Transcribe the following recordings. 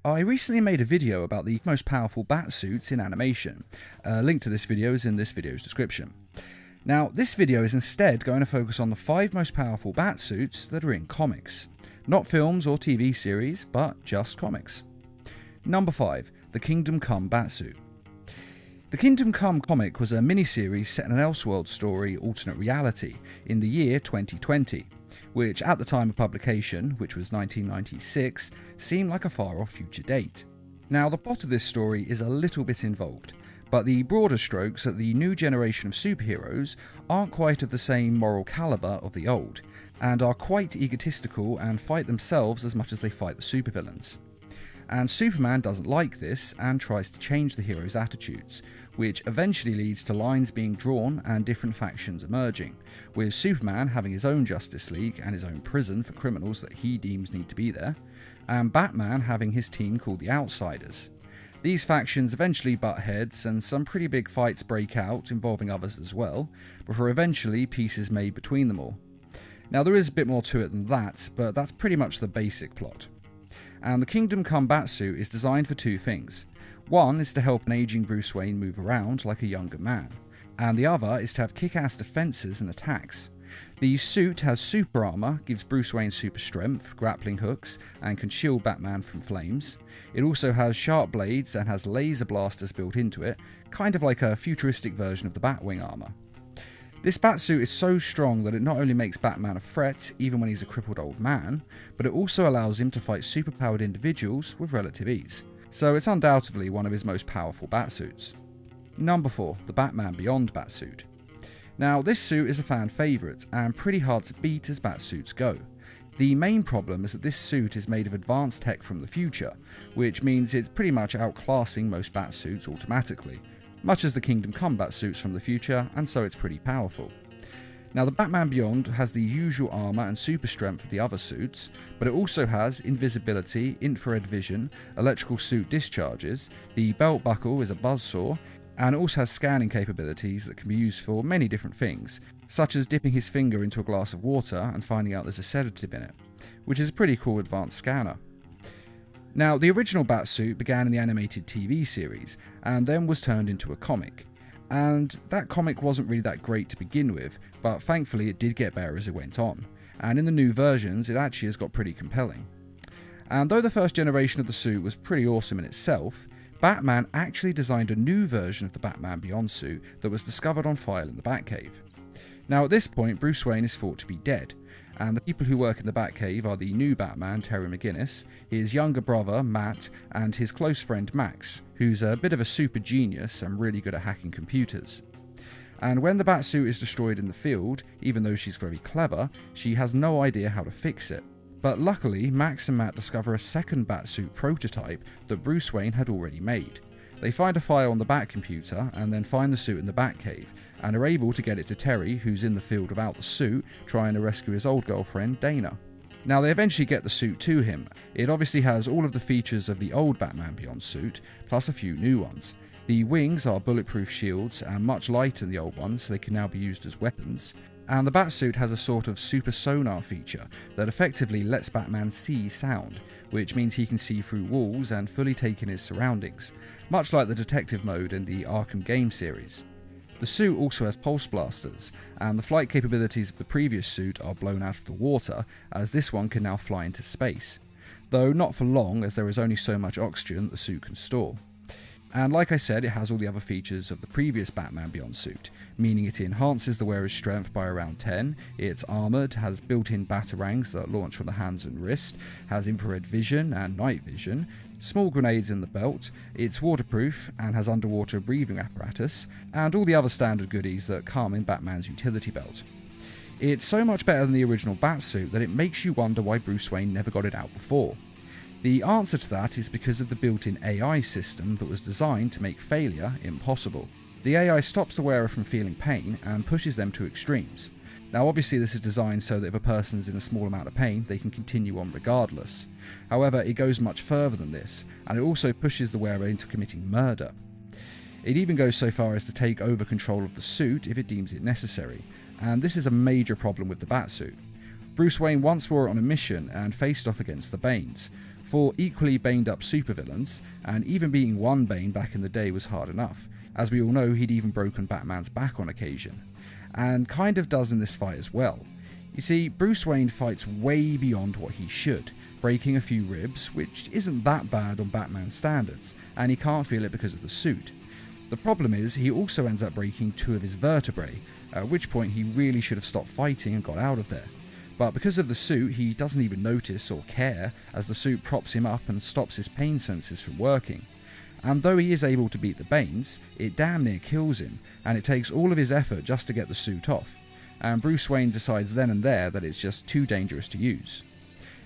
I recently made a video about the most powerful batsuits in animation. A link to this video is in this video's description. Now, this video is instead going to focus on the 5 most powerful batsuits that are in comics. Not films or TV series, but just comics. Number 5. The Kingdom Come Batsuit. The Kingdom Come comic was a miniseries set in an Elseworld story alternate reality in the year 2020, which at the time of publication, which was 1996, seemed like a far-off future date. Now, the plot of this story is a little bit involved, but the broader strokes are that the new generation of superheroes aren't quite of the same moral calibre of the old, and are quite egotistical and fight themselves as much as they fight the supervillains. And Superman doesn't like this and tries to change the heroes' attitudes, which eventually leads to lines being drawn and different factions emerging, with Superman having his own Justice League and his own prison for criminals that he deems need to be there, and Batman having his team called the Outsiders. These factions eventually butt heads and some pretty big fights break out involving others as well, before eventually peace is made between them all. Now, there is a bit more to it than that, but that's pretty much the basic plot. And the Kingdom Come Batsuit is designed for 2 things. One is to help an aging Bruce Wayne move around like a younger man, and the other is to have kick-ass defences and attacks. The suit has super armour, gives Bruce Wayne super strength, grappling hooks, and can shield Batman from flames. It also has sharp blades and has laser blasters built into it, kind of like a futuristic version of the Batwing armour. This batsuit is so strong that it not only makes Batman a threat even when he's a crippled old man, but it also allows him to fight superpowered individuals with relative ease. So it's undoubtedly one of his most powerful batsuits. Number 4. The Batman Beyond Batsuit. Now, this suit is a fan favourite and pretty hard to beat as batsuits go. The main problem is that this suit is made of advanced tech from the future, which means it's pretty much outclassing most batsuits automatically, much as the Kingdom Come batsuits from the future, and so it's pretty powerful. Now, the Batman Beyond has the usual armour and super strength of the other suits, but it also has invisibility, infrared vision, electrical suit discharges, the belt buckle is a buzzsaw, and it also has scanning capabilities that can be used for many different things, such as dipping his finger into a glass of water and finding out there's a sedative in it, which is a pretty cool advanced scanner. Now, the original Batsuit began in the animated TV series, and then was turned into a comic. And that comic wasn't really that great to begin with, but thankfully it did get better as it went on, and in the new versions it actually has got pretty compelling. And though the first generation of the suit was pretty awesome in itself, Batman actually designed a new version of the Batman Beyond suit that was discovered on file in the Batcave. Now, at this point, Bruce Wayne is thought to be dead, and the people who work in the Batcave are the new Batman, Terry McGinnis, his younger brother, Matt, and his close friend, Max, who's a bit of a super genius and really good at hacking computers. And when the Batsuit is destroyed in the field, even though she's very clever, she has no idea how to fix it. But luckily, Max and Matt discover a second Batsuit prototype that Bruce Wayne had already made. They find a file on the Batcomputer and then find the suit in the Batcave, and are able to get it to Terry, who's in the field without the suit, trying to rescue his old girlfriend, Dana. Now, they eventually get the suit to him. It obviously has all of the features of the old Batman Beyond suit, plus a few new ones. The wings are bulletproof shields and much lighter than the old ones, so they can now be used as weapons. And the Batsuit has a sort of super sonar feature that effectively lets Batman see sound, which means he can see through walls and fully take in his surroundings, much like the detective mode in the Arkham game series. The suit also has pulse blasters, and the flight capabilities of the previous suit are blown out of the water, as this one can now fly into space. Though not for long, as there is only so much oxygen that the suit can store. And like I said, it has all the other features of the previous Batman Beyond suit, meaning it enhances the wearer's strength by around 10, it's armoured, has built-in batarangs that launch from the hands and wrist, has infrared vision and night vision, small grenades in the belt, it's waterproof and has underwater breathing apparatus, and all the other standard goodies that come in Batman's utility belt. It's so much better than the original Batsuit that it makes you wonder why Bruce Wayne never got it out before. The answer to that is because of the built-in AI system that was designed to make failure impossible. The AI stops the wearer from feeling pain and pushes them to extremes. Now, obviously this is designed so that if a person's in a small amount of pain, they can continue on regardless. However, it goes much further than this, and it also pushes the wearer into committing murder. It even goes so far as to take over control of the suit if it deems it necessary, and this is a major problem with the Batsuit. Bruce Wayne once wore it on a mission and faced off against the Banes. For equally baned up supervillains, and even beating one Bane back in the day was hard enough. As we all know, he'd even broken Batman's back on occasion. And kind of does in this fight as well. You see, Bruce Wayne fights way beyond what he should, breaking a few ribs, which isn't that bad on Batman standards, and he can't feel it because of the suit. The problem is, he also ends up breaking 2 of his vertebrae, at which point he really should have stopped fighting and got out of there. But because of the suit, he doesn't even notice or care, as the suit props him up and stops his pain senses from working. And though he is able to beat the Banes, it damn near kills him, and it takes all of his effort just to get the suit off. And Bruce Wayne decides then and there that it's just too dangerous to use.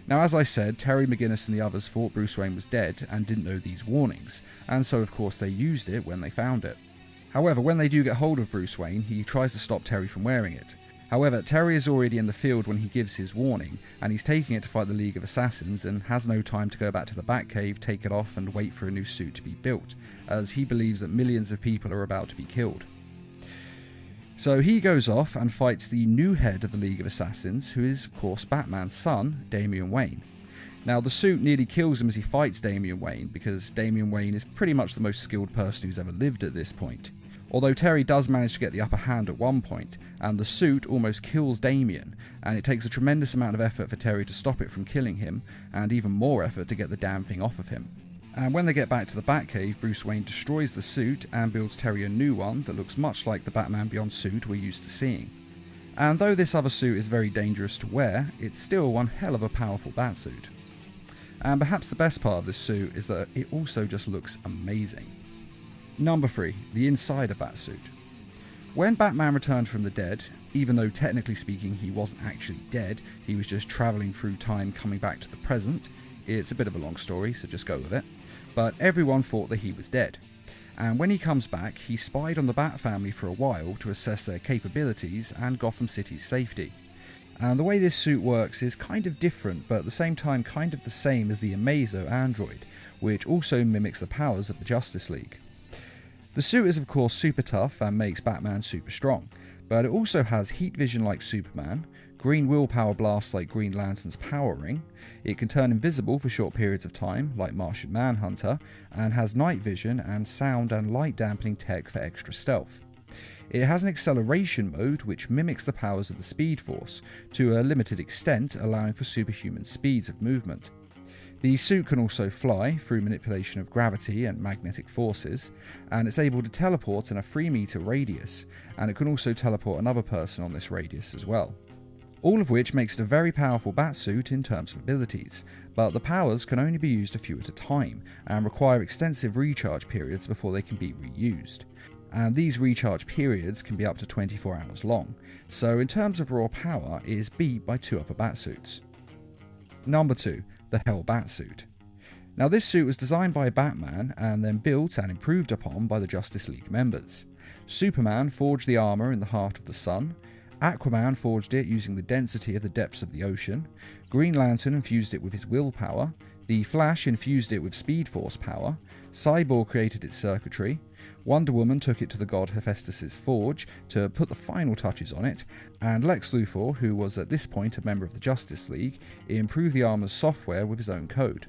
Now, as I said, Terry McGinnis and the others thought Bruce Wayne was dead and didn't know these warnings, and so of course they used it when they found it. However, when they do get hold of Bruce Wayne, he tries to stop Terry from wearing it. However, Terry is already in the field when he gives his warning, and he's taking it to fight the League of Assassins and has no time to go back to the Batcave, take it off and wait for a new suit to be built, as he believes that millions of people are about to be killed. So he goes off and fights the new head of the League of Assassins, who is of course Batman's son, Damian Wayne. Now, the suit nearly kills him as he fights Damian Wayne, because Damian Wayne is pretty much the most skilled person who's ever lived at this point. Although Terry does manage to get the upper hand at one point, and the suit almost kills Damian, and it takes a tremendous amount of effort for Terry to stop it from killing him, and even more effort to get the damn thing off of him. And when they get back to the Batcave, Bruce Wayne destroys the suit and builds Terry a new one that looks much like the Batman Beyond suit we're used to seeing. And though this other suit is very dangerous to wear, it's still one hell of a powerful Batsuit. And perhaps the best part of this suit is that it also just looks amazing. Number 3. The Insider Batsuit. When Batman returned from the dead, even though technically speaking he wasn't actually dead, he was just travelling through time coming back to the present. It's a bit of a long story, so just go with it. But everyone thought that he was dead. And when he comes back, he spied on the Bat family for a while to assess their capabilities and Gotham City's safety. And the way this suit works is kind of different, but at the same time kind of the same as the Amazo android, which also mimics the powers of the Justice League. The suit is of course super tough and makes Batman super strong, but it also has heat vision like Superman, green willpower blasts like Green Lantern's power ring, it can turn invisible for short periods of time like Martian Manhunter, and has night vision and sound and light dampening tech for extra stealth. It has an acceleration mode which mimics the powers of the Speed Force, to a limited extent allowing for superhuman speeds of movement. The suit can also fly through manipulation of gravity and magnetic forces, and it's able to teleport in a 3-meter radius, and it can also teleport another person on this radius as well. All of which makes it a very powerful Batsuit in terms of abilities, but the powers can only be used a few at a time, and require extensive recharge periods before they can be reused. And these recharge periods can be up to 24 hours long, so in terms of raw power it is beat by 2 other Batsuits. Number 2. The Hell Batsuit. Now, this suit was designed by Batman and then built and improved upon by the Justice League members. Superman forged the armour in the heart of the sun, Aquaman forged it using the density of the depths of the ocean, Green Lantern infused it with his willpower, the Flash infused it with Speed Force power, Cyborg created its circuitry, Wonder Woman took it to the god Hephaestus' forge to put the final touches on it, and Lex Luthor, who was at this point a member of the Justice League, improved the armor's software with his own code.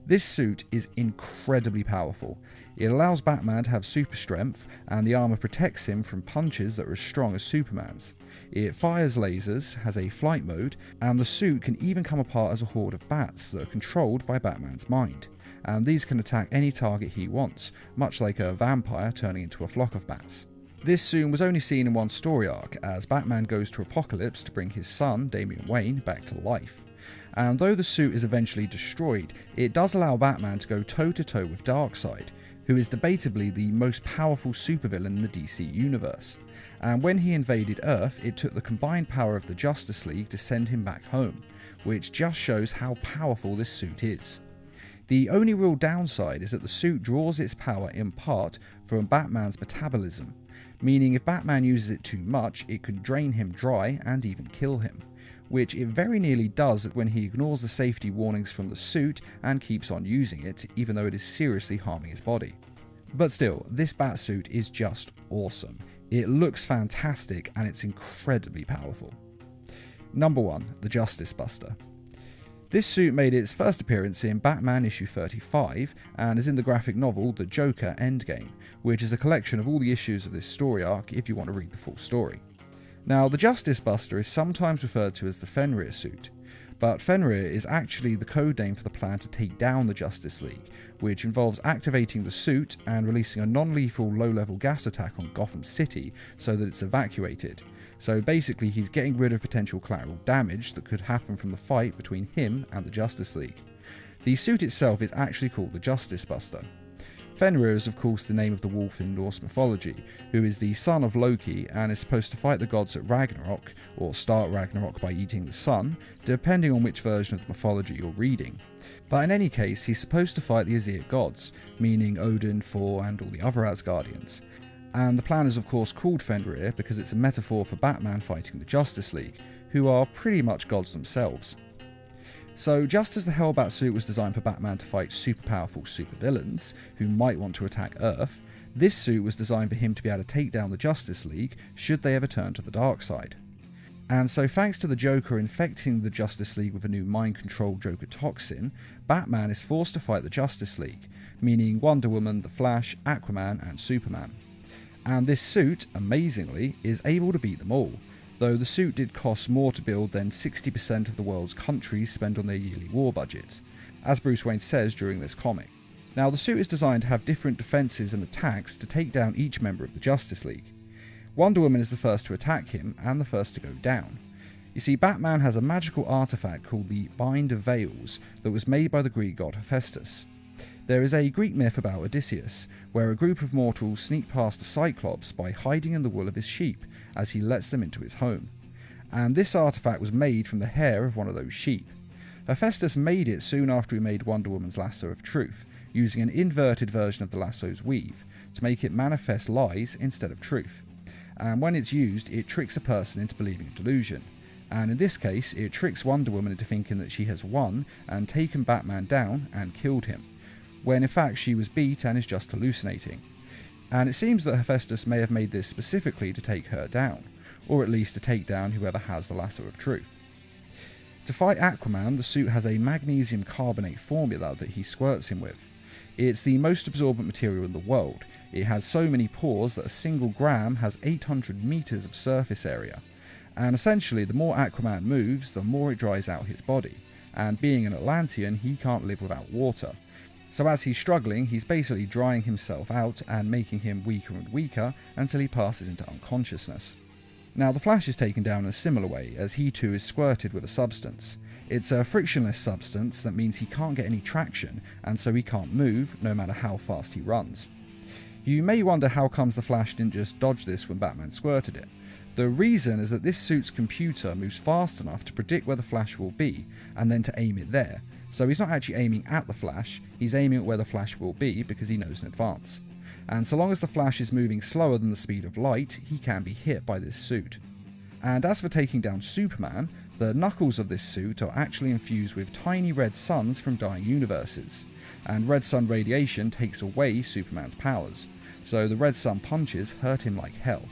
This suit is incredibly powerful. It allows Batman to have super strength, and the armor protects him from punches that are as strong as Superman's. It fires lasers, has a flight mode, and the suit can even come apart as a horde of bats that are controlled by Batman's mind. And these can attack any target he wants, much like a vampire turning into a flock of bats. This suit was only seen in one story arc, as Batman goes to Apokolips to bring his son, Damian Wayne, back to life. And though the suit is eventually destroyed, it does allow Batman to go toe-to-toe with Darkseid, who is debatably the most powerful supervillain in the DC universe. And when he invaded Earth, it took the combined power of the Justice League to send him back home, which just shows how powerful this suit is. The only real downside is that the suit draws its power in part from Batman's metabolism, meaning if Batman uses it too much, it can drain him dry and even kill him, which it very nearly does when he ignores the safety warnings from the suit and keeps on using it, even though it is seriously harming his body. But still, this Batsuit is just awesome. It looks fantastic and it's incredibly powerful. Number 1. The Justice Buster. This suit made its first appearance in Batman issue 35 and is in the graphic novel The Joker Endgame, which is a collection of all the issues of this story arc if you want to read the full story. Now, the Justice Buster is sometimes referred to as the Fenrir suit, but Fenrir is actually the code name for the plan to take down the Justice League, which involves activating the suit and releasing a non-lethal low-level gas attack on Gotham City so that it's evacuated. So basically he's getting rid of potential collateral damage that could happen from the fight between him and the Justice League. The suit itself is actually called the Justice Buster. Fenrir is of course the name of the wolf in Norse mythology, who is the son of Loki and is supposed to fight the gods at Ragnarok, or start Ragnarok by eating the sun, depending on which version of the mythology you're reading. But in any case, he's supposed to fight the ازياء gods, meaning Odin, Thor and all the other Asgardians. And the plan is of course called Fenrir because it's a metaphor for Batman fighting the Justice League, who are pretty much gods themselves. So just as the Hellbat suit was designed for Batman to fight super powerful supervillains who might want to attack Earth, this suit was designed for him to be able to take down the Justice League should they ever turn to the dark side. And so thanks to the Joker infecting the Justice League with a new mind-controlled Joker toxin, Batman is forced to fight the Justice League, meaning Wonder Woman, the Flash, Aquaman and Superman. And this suit, amazingly, is able to beat them all, though the suit did cost more to build than 60% of the world's countries spend on their yearly war budgets, as Bruce Wayne says during this comic. Now, the suit is designed to have different defences and attacks to take down each member of the Justice League. Wonder Woman is the first to attack him, and the first to go down. You see, Batman has a magical artefact called the Bind of Veils that was made by the Greek god Hephaestus. There is a Greek myth about Odysseus, where a group of mortals sneak past a Cyclops by hiding in the wool of his sheep as he lets them into his home. And this artifact was made from the hair of one of those sheep. Hephaestus made it soon after he made Wonder Woman's lasso of truth, using an inverted version of the lasso's weave, to make it manifest lies instead of truth. And when it's used, it tricks a person into believing a delusion. And in this case, it tricks Wonder Woman into thinking that she has won and taken Batman down and killed him, when in fact she was beat and is just hallucinating. And it seems that Hephaestus may have made this specifically to take her down, or at least to take down whoever has the lasso of truth. To fight Aquaman, the suit has a magnesium carbonate formula that he squirts him with. It's the most absorbent material in the world. It has so many pores that a single gram has 800 meters of surface area. And essentially, the more Aquaman moves, the more it dries out his body. And being an Atlantean, he can't live without water. So as he's struggling, he's basically drying himself out and making him weaker and weaker until he passes into unconsciousness. Now, the Flash is taken down in a similar way, as he too is squirted with a substance. It's a frictionless substance that means he can't get any traction, and so he can't move, no matter how fast he runs. You may wonder how comes the Flash didn't just dodge this when Batman squirted it. The reason is that this suit's computer moves fast enough to predict where the Flash will be, and then to aim it there. So he's not actually aiming at the Flash, he's aiming at where the Flash will be because he knows in advance. And so long as the Flash is moving slower than the speed of light, he can be hit by this suit. And as for taking down Superman, the knuckles of this suit are actually infused with tiny red suns from dying universes, and red sun radiation takes away Superman's powers, so the red sun punches hurt him like hell.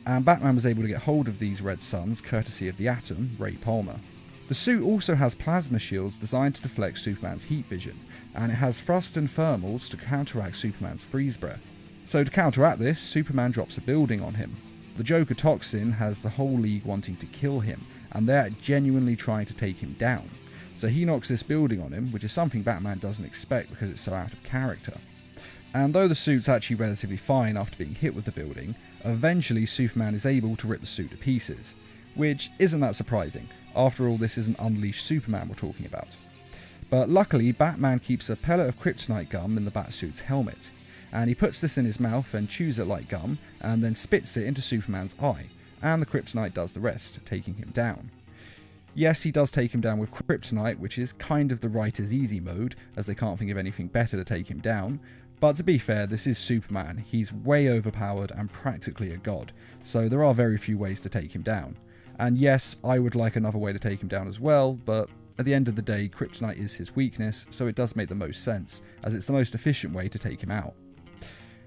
And Batman was able to get hold of these red suns courtesy of the Atom, Ray Palmer. The suit also has plasma shields designed to deflect Superman's heat vision, and it has thrust and thermals to counteract Superman's freeze breath. So to counteract this, Superman drops a building on him. The Joker toxin has the whole league wanting to kill him, and they're genuinely trying to take him down. So he knocks this building on him, which is something Batman doesn't expect because it's so out of character. And though the suit's actually relatively fine after being hit with the building, eventually Superman is able to rip the suit to pieces. Which isn't that surprising. After all, this is an unleashed Superman we're talking about. But luckily, Batman keeps a pellet of kryptonite gum in the Batsuit's helmet, and he puts this in his mouth and chews it like gum, and then spits it into Superman's eye, and the kryptonite does the rest, taking him down. Yes, he does take him down with kryptonite, which is kind of the writer's easy mode, as they can't think of anything better to take him down. But to be fair, this is Superman. He's way overpowered and practically a god, so there are very few ways to take him down. And yes, I would like another way to take him down as well, but at the end of the day, kryptonite is his weakness, so it does make the most sense, as it's the most efficient way to take him out.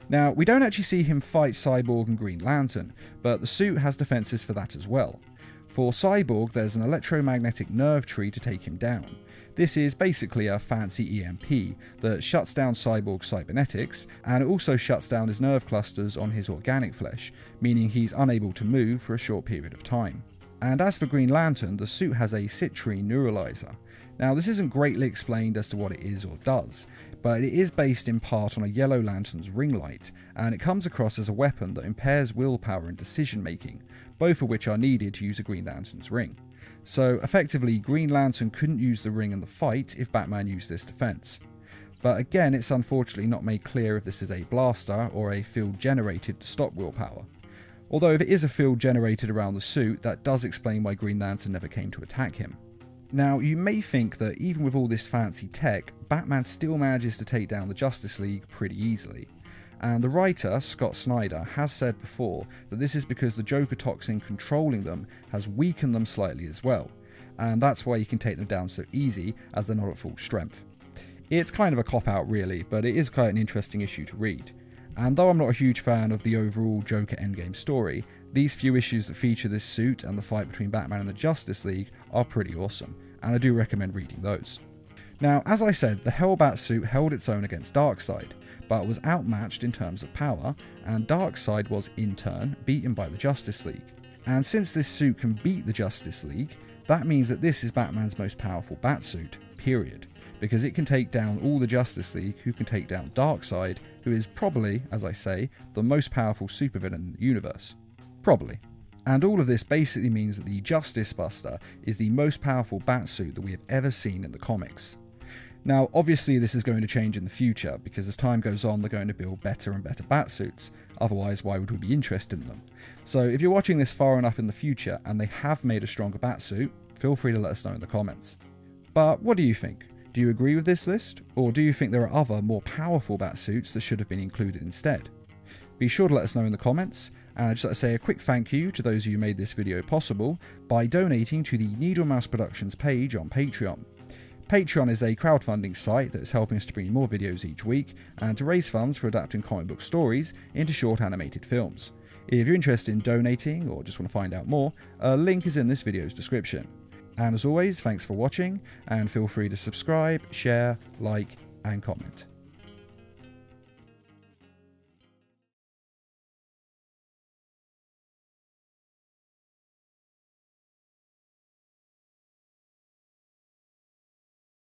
Now, we don't actually see him fight Cyborg and Green Lantern, but the suit has defenses for that as well. For Cyborg, there's an electromagnetic nerve tree to take him down. This is basically a fancy EMP that shuts down Cyborg's cybernetics, and it also shuts down his nerve clusters on his organic flesh, meaning he's unable to move for a short period of time. And as for Green Lantern, the suit has a citrine neuralizer. Now, this isn't greatly explained as to what it is or does, but it is based in part on a Yellow Lantern's ring light, and it comes across as a weapon that impairs willpower and decision making, both of which are needed to use a Green Lantern's ring. So effectively, Green Lantern couldn't use the ring in the fight if Batman used this defense. But again, it's unfortunately not made clear if this is a blaster or a field generated to stop willpower. Although if it is a field generated around the suit, that does explain why Green Lantern never came to attack him. Now, you may think that even with all this fancy tech, Batman still manages to take down the Justice League pretty easily. And the writer, Scott Snyder, has said before that this is because the Joker toxin controlling them has weakened them slightly as well, and that's why you can take them down so easy, as they're not at full strength. It's kind of a cop-out really, but it is quite an interesting issue to read. And though I'm not a huge fan of the overall Joker Endgame story, these few issues that feature this suit and the fight between Batman and the Justice League are pretty awesome, and I do recommend reading those. Now, as I said, the Hellbat suit held its own against Darkseid, but was outmatched in terms of power, and Darkseid was, in turn, beaten by the Justice League. And since this suit can beat the Justice League, that means that this is Batman's most powerful Batsuit, period. Because it can take down all the Justice League, who can take down Darkseid, who is probably, as I say, the most powerful supervillain in the universe. Probably. And all of this basically means that the Justice Buster is the most powerful Batsuit that we have ever seen in the comics. Now, obviously this is going to change in the future, because as time goes on they're going to build better and better Batsuits, otherwise why would we be interested in them? So if you're watching this far enough in the future and they have made a stronger Batsuit, feel free to let us know in the comments. But what do you think? Do you agree with this list, or do you think there are other, more powerful Batsuits that should have been included instead? Be sure to let us know in the comments, and I'd just like to say a quick thank you to those of you who made this video possible by donating to the Needle Mouse Productions page on Patreon. Patreon is a crowdfunding site that is helping us to bring you more videos each week, and to raise funds for adapting comic book stories into short animated films. If you're interested in donating, or just want to find out more, a link is in this video's description. And as always, thanks for watching, and feel free to subscribe, share, like, and comment.